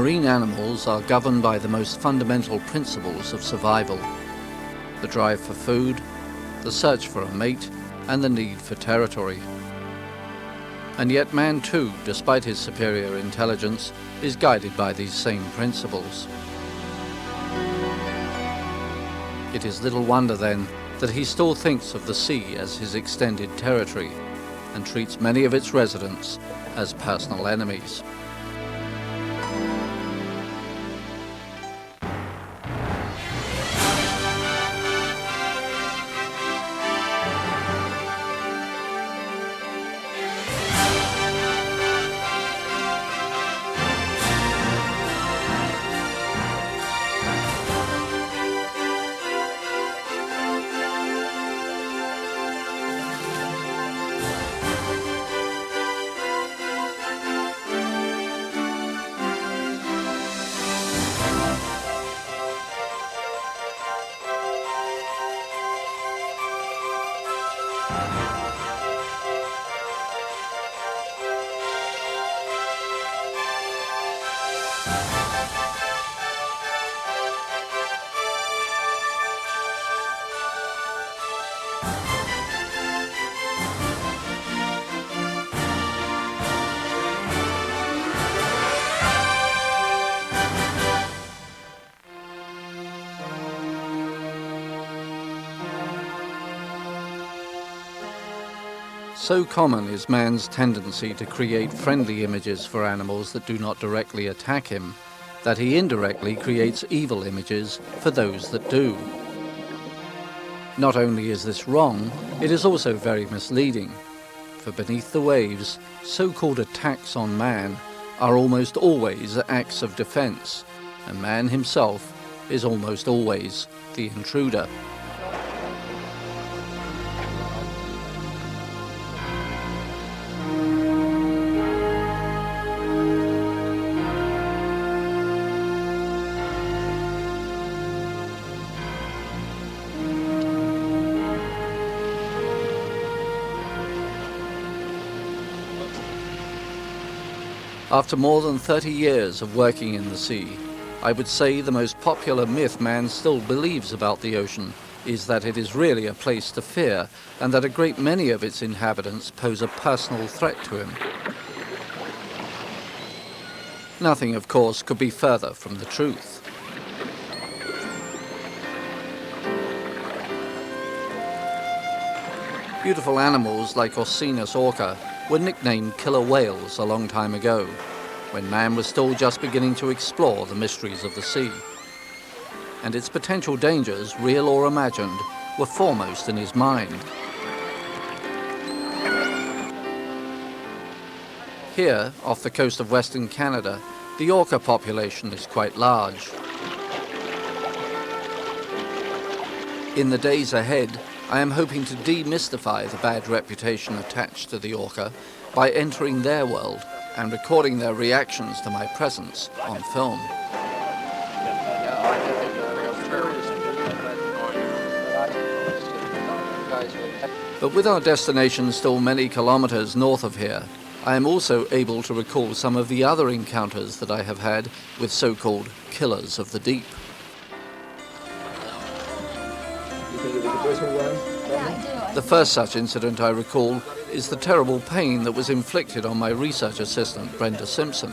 Marine animals are governed by the most fundamental principles of survival: the drive for food, the search for a mate, and the need for territory. And yet man too, despite his superior intelligence, is guided by these same principles. It is little wonder then that he still thinks of the sea as his extended territory and treats many of its residents as personal enemies. So common is man's tendency to create friendly images for animals that do not directly attack him, that he indirectly creates evil images for those that do. Not only is this wrong, it is also very misleading, for beneath the waves, so-called attacks on man are almost always acts of defense, and man himself is almost always the intruder. After more than 30 years of working in the sea, I would say the most popular myth man still believes about the ocean is that it is really a place to fear, and that a great many of its inhabitants pose a personal threat to him. Nothing, of course, could be further from the truth. Beautiful animals like Orcinus orca were nicknamed killer whales a long time ago, when man was still just beginning to explore the mysteries of the sea. And its potential dangers, real or imagined, were foremost in his mind. Here, off the coast of Western Canada, the orca population is quite large. In the days ahead, I am hoping to demystify the bad reputation attached to the orca by entering their world and recording their reactions to my presence on film. But with our destination still many kilometers north of here, I am also able to recall some of the other encounters that I have had with so-called killers of the deep. The first such incident I recall is the terrible pain that was inflicted on my research assistant, Brenda Simpson.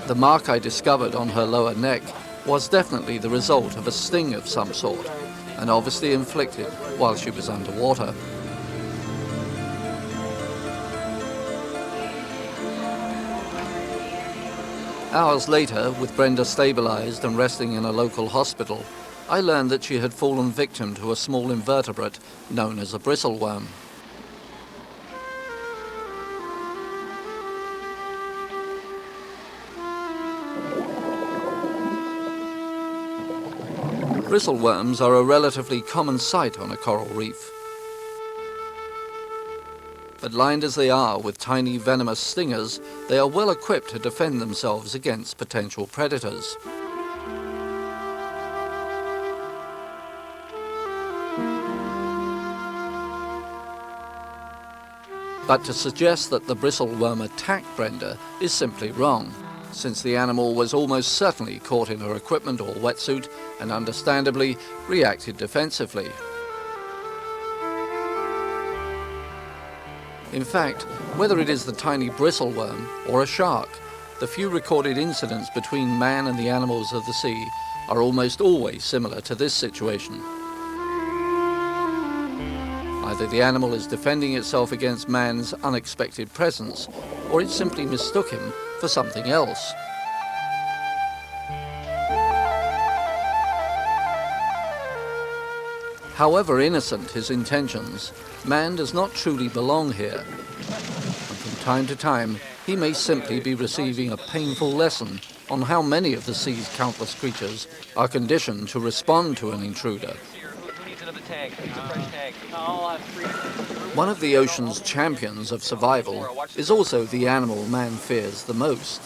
The mark I discovered on her lower neck was definitely the result of a sting of some sort, and obviously inflicted while she was underwater. Hours later, with Brenda stabilized and resting in a local hospital, I learned that she had fallen victim to a small invertebrate known as a bristleworm. Bristleworms are a relatively common sight on a coral reef. But lined as they are with tiny venomous stingers, they are well equipped to defend themselves against potential predators. But to suggest that the bristleworm attacked Brenda is simply wrong, since the animal was almost certainly caught in her equipment or wetsuit and understandably reacted defensively. In fact, whether it is the tiny bristleworm or a shark, the few recorded incidents between man and the animals of the sea are almost always similar to this situation. Either the animal is defending itself against man's unexpected presence, or it simply mistook him for something else. However innocent his intentions, man does not truly belong here. And from time to time, he may simply be receiving a painful lesson on how many of the sea's countless creatures are conditioned to respond to an intruder. One of the ocean's champions of survival is also the animal man fears the most.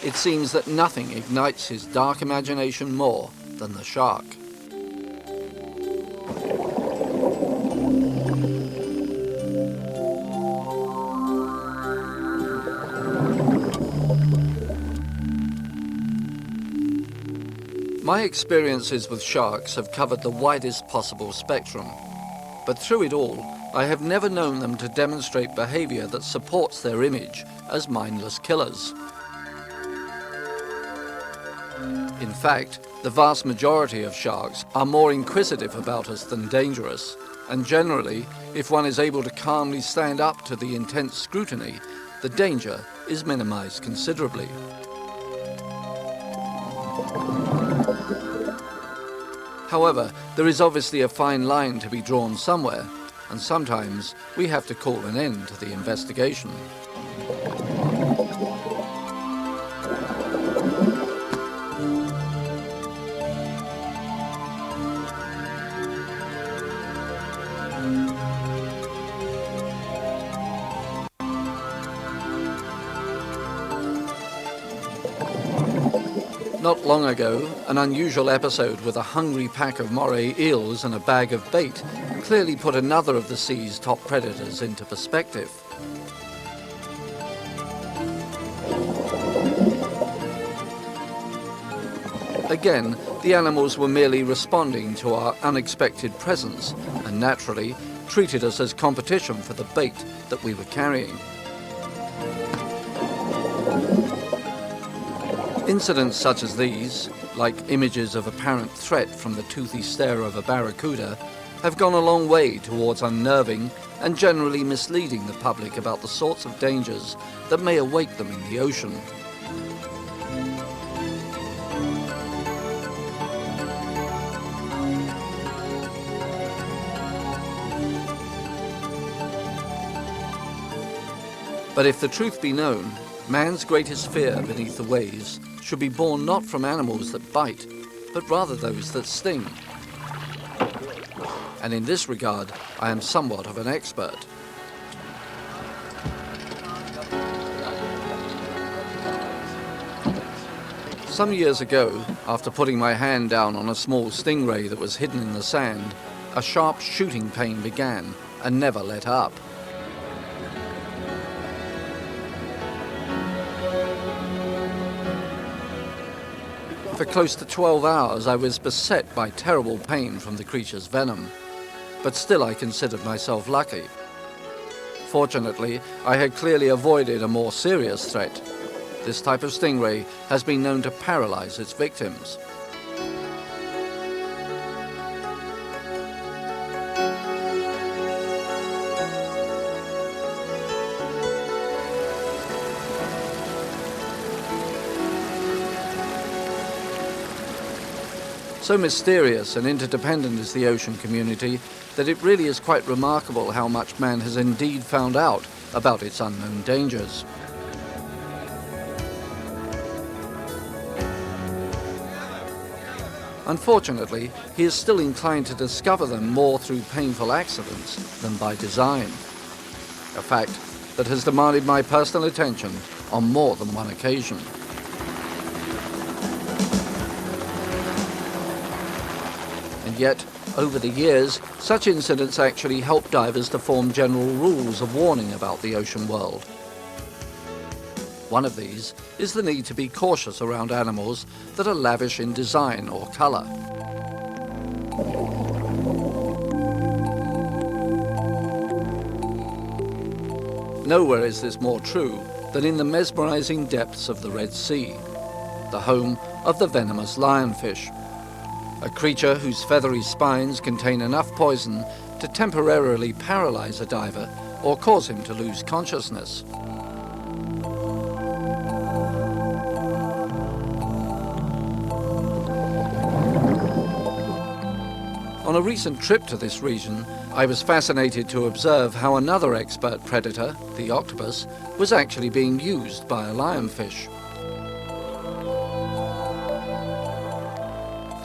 It seems that nothing ignites his dark imagination more than the shark. My experiences with sharks have covered the widest possible spectrum, but through it all, I have never known them to demonstrate behavior that supports their image as mindless killers. In fact, the vast majority of sharks are more inquisitive about us than dangerous, and generally, if one is able to calmly stand up to the intense scrutiny, the danger is minimized considerably. However, there is obviously a fine line to be drawn somewhere, and sometimes we have to call an end to the investigation. Not long ago, an unusual episode with a hungry pack of moray eels and a bag of bait clearly put another of the sea's top predators into perspective. Again, the animals were merely responding to our unexpected presence and naturally treated us as competition for the bait that we were carrying. Incidents such as these, like images of apparent threat from the toothy stare of a barracuda, have gone a long way towards unnerving and generally misleading the public about the sorts of dangers that may await them in the ocean. But if the truth be known, man's greatest fear beneath the waves should be born not from animals that bite, but rather those that sting. And in this regard, I am somewhat of an expert. Some years ago, after putting my hand down on a small stingray that was hidden in the sand, a sharp shooting pain began and never let up. For close to 12 hours, I was beset by terrible pain from the creature's venom, but still I considered myself lucky. Fortunately, I had clearly avoided a more serious threat. This type of stingray has been known to paralyze its victims. So mysterious and interdependent is the ocean community that it really is quite remarkable how much man has indeed found out about its unknown dangers. Unfortunately, he is still inclined to discover them more through painful accidents than by design. A fact that has demanded my personal attention on more than one occasion. And Yet, over the years, such incidents actually help divers to form general rules of warning about the ocean world. One of these is the need to be cautious around animals that are lavish in design or colour. Nowhere is this more true than in the mesmerizing depths of the Red Sea, the home of the venomous lionfish, a creature whose feathery spines contain enough poison to temporarily paralyze a diver or cause him to lose consciousness. On a recent trip to this region, I was fascinated to observe how another expert predator, the octopus, was actually being used by a lionfish.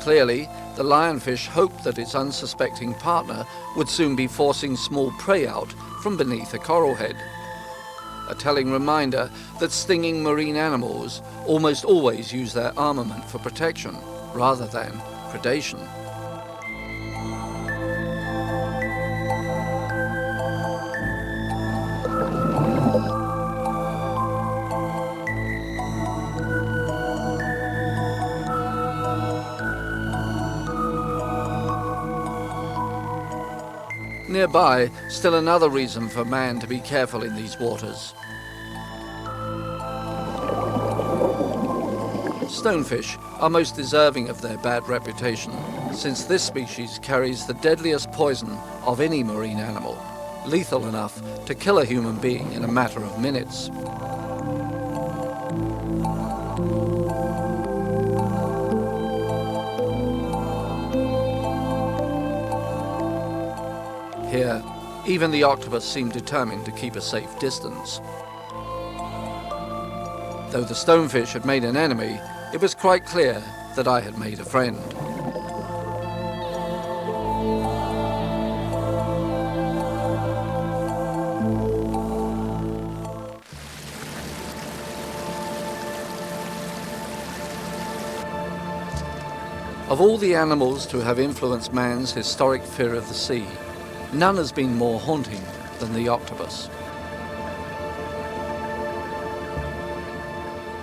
Clearly, the lionfish hoped that its unsuspecting partner would soon be forcing small prey out from beneath a coral head. A telling reminder that stinging marine animals almost always use their armament for protection rather than predation. Nearby, still another reason for man to be careful in these waters. Stonefish are most deserving of their bad reputation, since this species carries the deadliest poison of any marine animal, lethal enough to kill a human being in a matter of minutes. Here, even the octopus seemed determined to keep a safe distance. Though the stonefish had made an enemy, it was quite clear that I had made a friend. Of all the animals to have influenced man's historic fear of the sea, none has been more haunting than the octopus.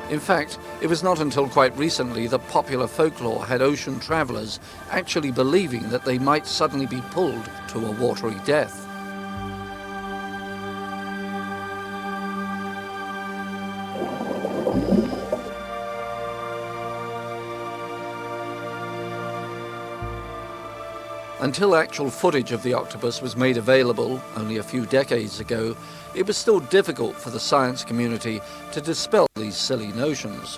In fact, it was not until quite recently that popular folklore had ocean travellers actually believing that they might suddenly be pulled to a watery death. Until actual footage of the octopus was made available only a few decades ago, it was still difficult for the science community to dispel these silly notions.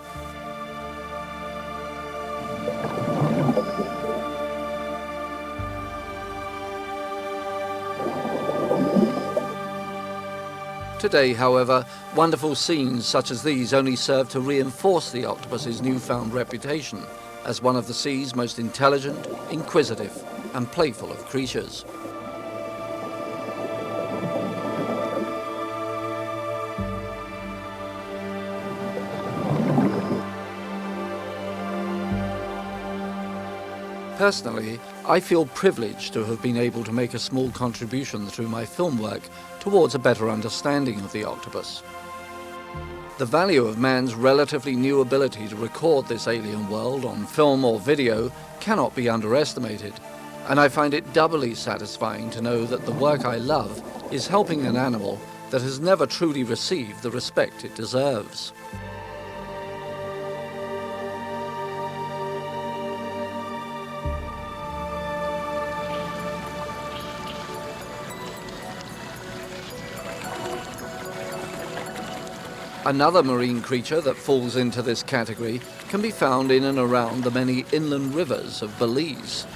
Today, however, wonderful scenes such as these only serve to reinforce the octopus's newfound reputation as one of the sea's most intelligent, inquisitive, and playful of creatures. Personally, I feel privileged to have been able to make a small contribution through my film work towards a better understanding of the octopus. The value of man's relatively new ability to record this alien world on film or video cannot be underestimated, and I find it doubly satisfying to know that the work I love is helping an animal that has never truly received the respect it deserves. Another marine creature that falls into this category can be found in and around the many inland rivers of Belize.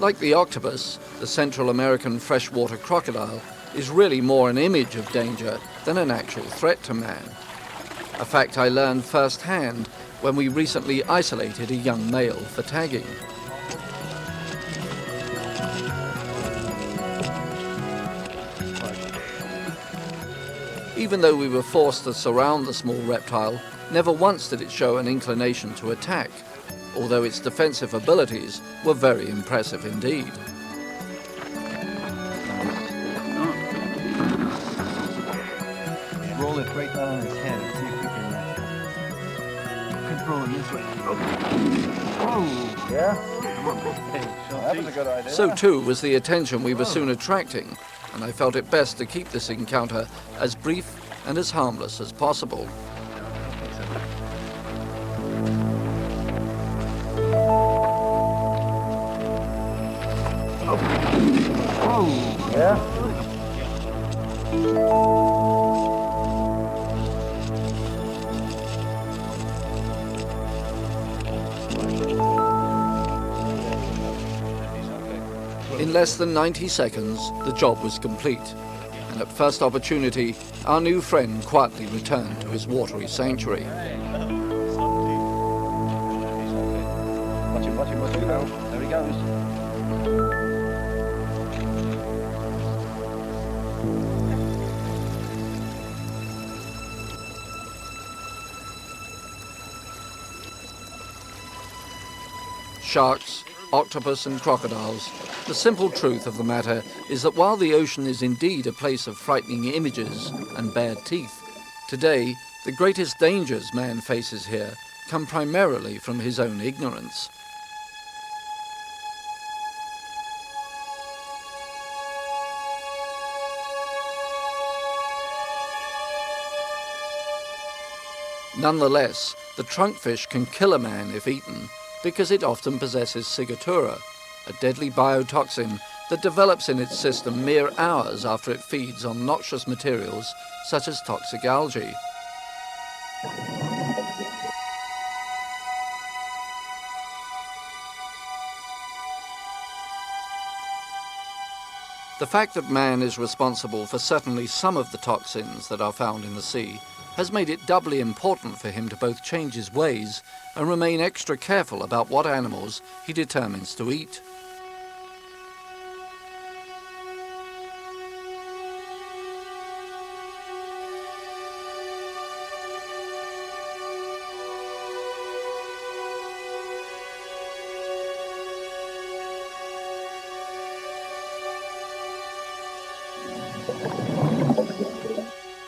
Like the octopus, the Central American freshwater crocodile is really more an image of danger than an actual threat to man. A fact I learned firsthand when we recently isolated a young male for tagging. Even though we were forced to surround the small reptile, never once did it show an inclination to attack, although its defensive abilities were very impressive indeed. Roll it right down on his head and see if we can control him this way. Oh! Yeah? That was a good idea. So too was the attention we were soon attracting, and I felt it best to keep this encounter as brief and as harmless as possible. Oh! Yeah? In less than 90 seconds, the job was complete, and at first opportunity, our new friend quietly returned to his watery sanctuary. Watch him, watch him, watch him go. There he goes. Sharks, octopus and crocodiles. The simple truth of the matter is that while the ocean is indeed a place of frightening images and bared teeth, today the greatest dangers man faces here come primarily from his own ignorance. Nonetheless, the trunkfish can kill a man if eaten, because it often possesses cigatura, a deadly biotoxin that develops in its system mere hours after it feeds on noxious materials such as toxic algae. The fact that man is responsible for certainly some of the toxins that are found in the sea has made it doubly important for him to both change his ways and remain extra careful about what animals he determines to eat.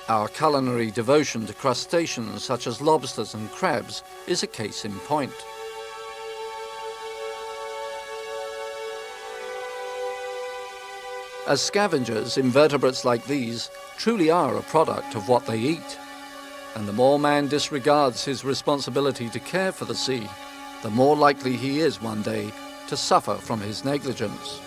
Our culinary devotion to crustaceans such as lobsters and crabs is a case in point. As scavengers, invertebrates like these truly are a product of what they eat. And the more man disregards his responsibility to care for the sea, the more likely he is one day to suffer from his negligence.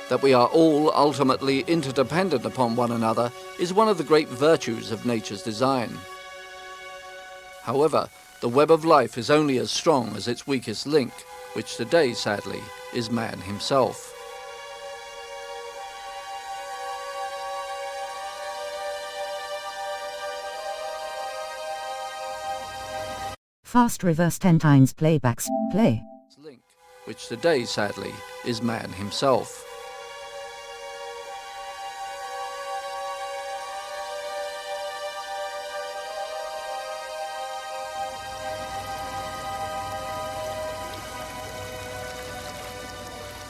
That we are all ultimately interdependent upon one another is one of the great virtues of nature's design. However, the web of life is only as strong as its weakest link, which today, sadly, is man himself. Fast reverse 10 times playbacks, play. Link, which today, sadly, is man himself.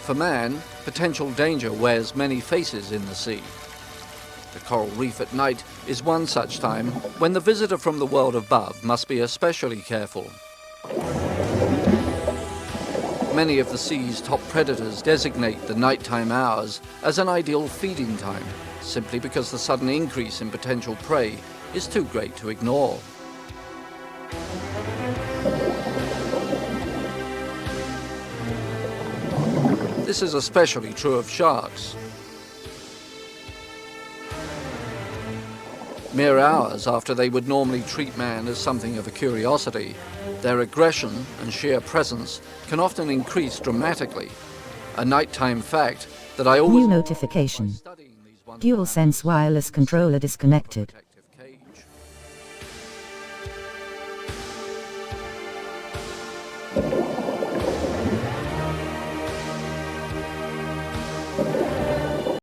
For man, potential danger wears many faces in the sea. The coral reef at night is one such time when the visitor from the world above must be especially careful. Many of the sea's top predators designate the nighttime hours as an ideal feeding time, simply because the sudden increase in potential prey is too great to ignore. This is especially true of sharks. Mere hours after they would normally treat man as something of a curiosity, their aggression and sheer presence can often increase dramatically, a nighttime fact that I always... New notification. DualSense wireless controller disconnected.